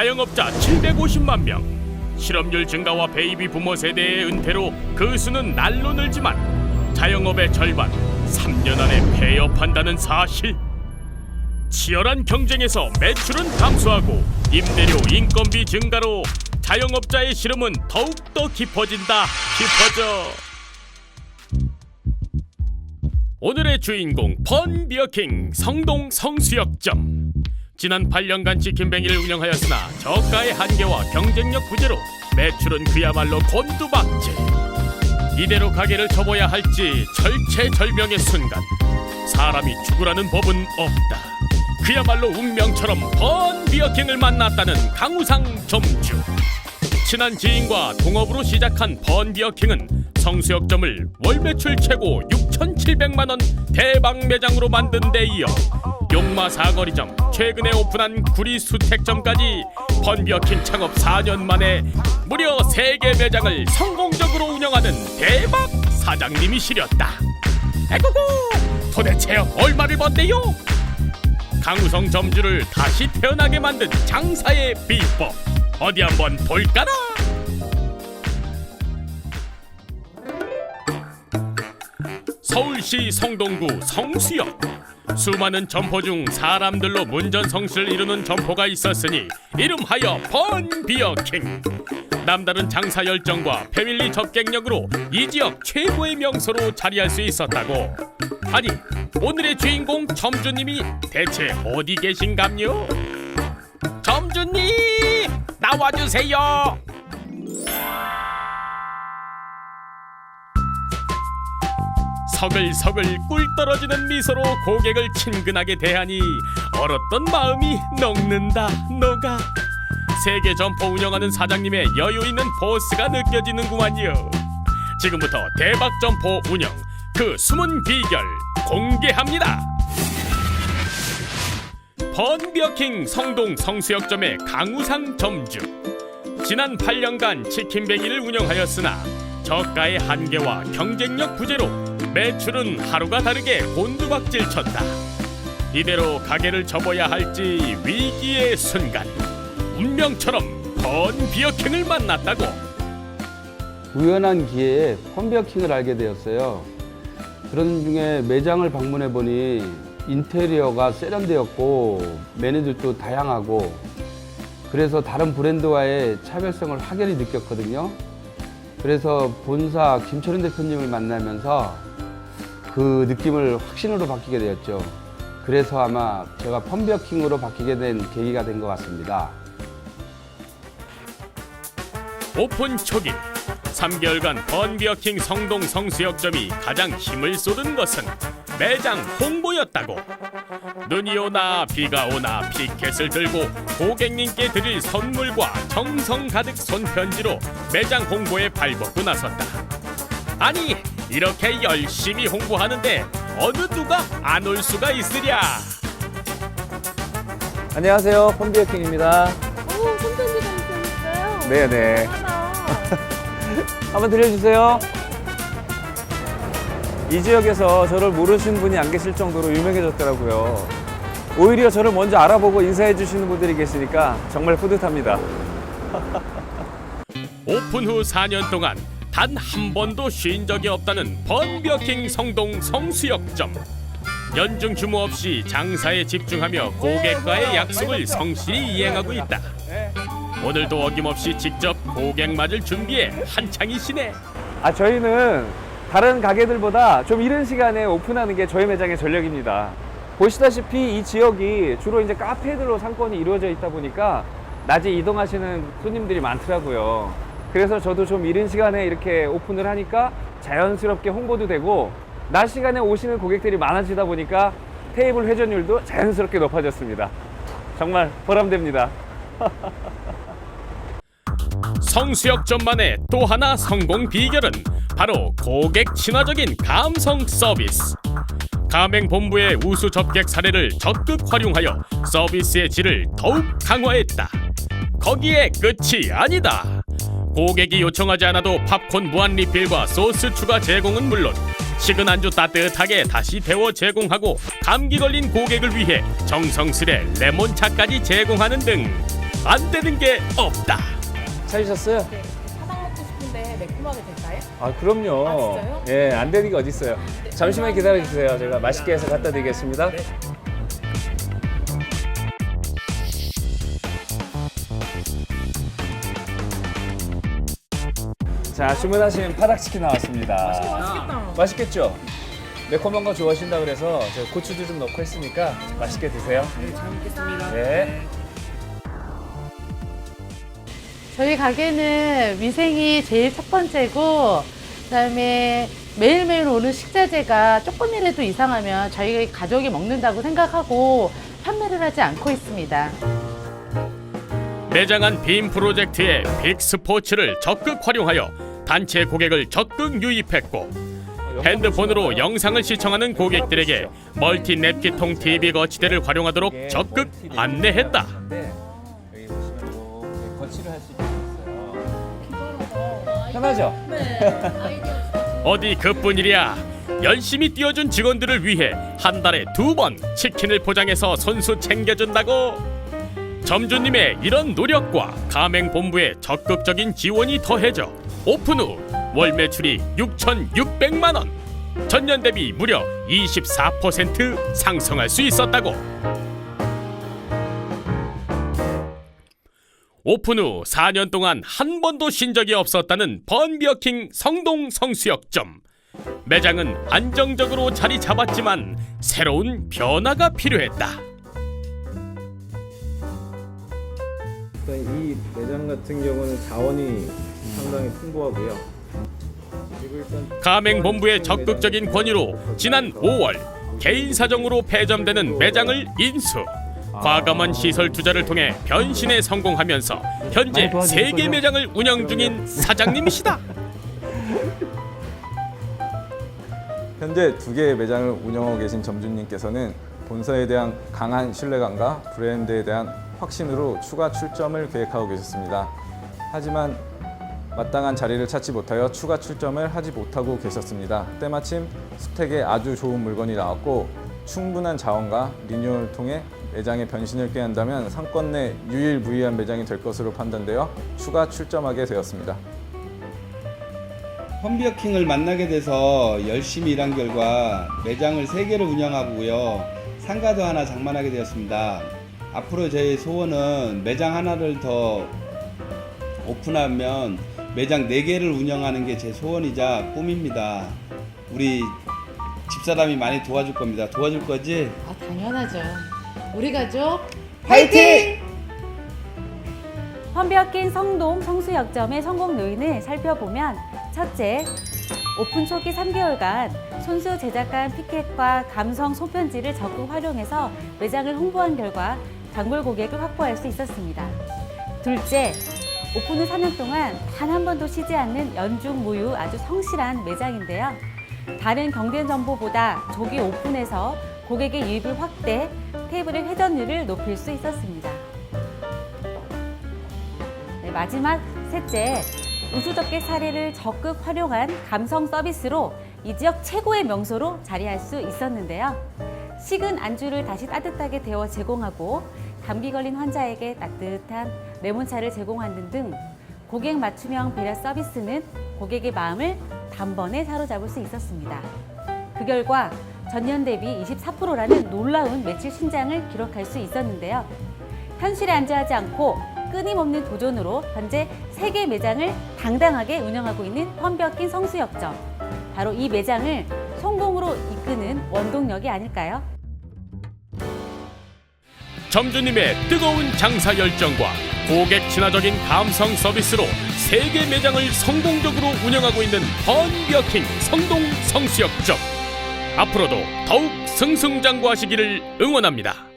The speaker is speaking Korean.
자영업자 750만 명. 실업률 증가와 베이비 부모 세대의 은퇴로 그 수는 날로 늘지만 자영업의 절반 3년 안에 폐업한다는 사실. 치열한 경쟁에서 매출은 감소하고 임대료, 인건비 증가로 자영업자의 시름은 더욱더 깊어진다. 깊어져. 오늘의 주인공 펀비어킹 성동 성수역점. 지난 8년간 치킨뱅이를 운영하였으나 저가의 한계와 경쟁력 부재로 매출은 그야말로 곤두박질. 이대로 가게를 접어야 할지 절체절명의 순간. 사람이 죽으라는 법은 없다. 그야말로 운명처럼 펀비어킹을 만났다는 강우상 점주. 친한 지인과 동업으로 시작한 펀비어킹은 성수역점을 월 매출 최고 6,700만 원 대박 매장으로 만든 데 이어 용마 사거리점, 최근에 오픈한 구리수택점까지 펀비어킹 창업 4년 만에 무려 3개 매장을 성공적으로 운영하는 대박 사장님이시렸다. 에구구, 도대체 얼마를 번대요? 강우성 점주를 다시 태어나게 만든 장사의 비법, 어디 한번 볼까나? 서울시 성동구 성수역. 수많은 점포 중 사람들로 문전성시를 이루는 점포가 있었으니 이름하여 펀비어킹. 남다른 장사 열정과 패밀리 접객력으로 이 지역 최고의 명소로 자리할 수 있었다고. 아니, 오늘의 주인공 점주님이 대체 어디 계신감요? 점주님, 나와주세요. 서글서글 꿀 떨어지는 미소로 고객을 친근하게 대하니 얼었던 마음이 녹는다 녹아. 3개 점포 운영하는 사장님의 여유 있는 포스가 느껴지는구만요. 지금부터 대박 점포 운영 그 숨은 비결 공개합니다. 펀비어킹 성동 성수역점의 강우상 점주. 지난 8년간 치킨뱅이를 운영하였으나 저가의 한계와 경쟁력 부재로 매출은 하루가 다르게 곤두박질 쳤다. 이대로 가게를 접어야 할지 위기의 순간. 운명처럼 펀비어킹을 만났다고. 우연한 기회에 펀비어킹을 알게 되었어요. 그런 중에 매장을 방문해 보니 인테리어가 세련되었고 메뉴들도 다양하고 그래서 다른 브랜드와의 차별성을 확연히 느꼈거든요. 그래서 본사 김철인 대표님을 만나면서 그 느낌을 확신으로 바뀌게 되었죠. 그래서 아마 제가 펀비어킹으로 바뀌게 된 계기가 된 것 같습니다. 오픈 초기 3개월간 펀비어킹 성동 성수역점이 가장 힘을 쏟은 것은 매장 홍보였다고. 눈이 오나 비가 오나 피켓을 들고 고객님께 드릴 선물과 정성 가득 손편지로 매장 홍보에 발벗고 나섰다. 아니, 이렇게 열심히 홍보하는데 어느 누가 안 올 수가 있으랴. 안녕하세요, 펀비어킹입니다. 오, 손편지 감사했어요. 네네. 하나. 한번 들려주세요. 이 지역에서 저를 모르시는 분이 안 계실 정도로 유명해졌더라고요. 오히려 저를 먼저 알아보고 인사해 주시는 분들이 계시니까 정말 뿌듯합니다. 오픈 후 4년 동안 단 한 번도 쉰 적이 없다는 펀비어킹 성동 성수역점. 연중 규모 없이 장사에 집중하며 고객과의 약속을 성실히 이행하고 있다. 오늘도 어김없이 직접 고객 맞을 준비에 한창이시네. 저희는 다른 가게들보다 좀 이른 시간에 오픈하는 게 저희 매장의 전략입니다. 보시다시피 이 지역이 주로 이제 카페들로 상권이 이루어져 있다 보니까 낮에 이동하시는 손님들이 많더라고요. 그래서 저도 좀 이른 시간에 이렇게 오픈을 하니까 자연스럽게 홍보도 되고 낮 시간에 오시는 고객들이 많아지다 보니까 테이블 회전율도 자연스럽게 높아졌습니다. 정말 보람됩니다. 성수역점만의 또 하나 성공 비결은 바로 고객 친화적인 감성 서비스. 가맹본부의 우수 접객 사례를 적극 활용하여 서비스의 질을 더욱 강화했다. 거기에 끝이 아니다. 고객이 요청하지 않아도 팝콘 무한 리필과 소스 추가 제공은 물론 식은 안주 따뜻하게 다시 데워 제공하고 감기 걸린 고객을 위해 정성스레 레몬차까지 제공하는 등 안 되는 게 없다. 찾으셨어요? 네. 사당 먹고 싶은데 매콤하게 될까요? 아, 그럼요. 아, 진짜요? 예, 안 되는 게 어디 있어요. 잠시만 기다려 주세요. 제가 맛있게 해서 갖다 드리겠습니다. 자, 주문하신 파닭치킨 나왔습니다. 맛있겠다. 맛있겠죠? 매콤한 거 좋아하신다 그래서 제가 고추도 좀 넣고 했으니까 맛있게 드세요. 네, 잘 먹겠습니다. 네. 저희 가게는 위생이 제일 첫 번째고, 그다음에 매일매일 오는 식자재가 조금이라도 이상하면 저희 가족이 먹는다고 생각하고 판매를 하지 않고 있습니다. 매장 안 빔 프로젝트의 빅스포츠를 적극 활용하여 단체 고객을 적극 유입했고, 핸드폰으로 영상을 시청하는 고객들에게 멀티 냅키통 TV 거치대를 활용하도록 적극 안내했다. 여기 보시면 이렇게 거치를 할 수 있어요. 편하죠? 어디 그뿐이랴. 열심히 뛰어준 직원들을 위해 한 달에 2번 치킨을 포장해서 손수 챙겨준다고. 점주님의 이런 노력과 가맹본부의 적극적인 지원이 더해져 오픈 후 월 매출이 6,600만 원, 전년 대비 무려 24% 상승할 수 있었다고. 오픈 후 4년 동안 한 번도 쉰 적이 없었다는 번비어킹 성동 성수역점. 매장은 안정적으로 자리 잡았지만 새로운 변화가 필요했다. 일단 이 매장 같은 경우는 자원이 상당히 풍부하고요. 그리고 일단 가맹본부의 적극적인 권유로 지난 5월 개인 사정으로 폐점되는 매장을 인수. 과감한 시설 투자를 통해 변신에 성공하면서 현재 3개 매장을 운영 중인 사장님이시다. 현재 2개의 매장을 운영하고 계신 점주님께서는 본사에 대한 강한 신뢰감과 브랜드에 대한 확신으로 추가 출점을 계획하고 계셨습니다. 하지만 마땅한 자리를 찾지 못하여 추가 출점을 하지 못하고 계셨습니다. 때마침 수택에 아주 좋은 물건이 나왔고 충분한 자원과 리뉴얼을 통해 매장의 변신을 꾀한다면 상권 내 유일무이한 매장이 될 것으로 판단되어 추가 출점하게 되었습니다. 펀비어킹을 만나게 돼서 열심히 일한 결과 매장을 3개를 운영하고요. 상가도 하나 장만하게 되었습니다. 앞으로 저희 소원은 매장 하나를 더 오픈하면 매장 4개를 운영하는 게 제 소원이자 꿈입니다. 우리 집사람이 많이 도와줄 겁니다. 도와줄 거지? 아, 당연하죠. 우리 가족 화이팅! 펀비어킹 성동 성수역점의 성공 요인을 살펴보면 첫째, 오픈 초기 3개월간 손수 제작한 피켓과 감성 손편지를 적극 활용해서 매장을 홍보한 결과 단골 고객을 확보할 수 있었습니다. 둘째, 오픈 후 4년 동안 단 한 번도 쉬지 않는 연중 무휴 아주 성실한 매장인데요. 다른 경쟁 정보보다 조기 오픈해서 고객의 유입을 확대, 테이블의 회전율을 높일 수 있었습니다. 네, 마지막 셋째, 우수적객 사례를 적극 활용한 감성 서비스로 이 지역 최고의 명소로 자리할 수 있었는데요. 식은 안주를 다시 따뜻하게 데워 제공하고 감기 걸린 환자에게 따뜻한 레몬차를 제공하는 등 고객 맞춤형 배려 서비스는 고객의 마음을 단번에 사로잡을 수 있었습니다. 그 결과 전년 대비 24%라는 놀라운 매출 신장을 기록할 수 있었는데요. 현실에 안주하지 않고 끊임없는 도전으로 현재 3개 매장을 당당하게 운영하고 있는 펀비어킹 성수역점. 바로 이 매장을 성공으로 이끄는 원동력이 아닐까요? 점주님의 뜨거운 장사 열정과 고객 친화적인 감성 서비스로 3개 매장을 성공적으로 운영하고 있는 번비어킹 성동 성수역점. 앞으로도 더욱 승승장구하시기를 응원합니다.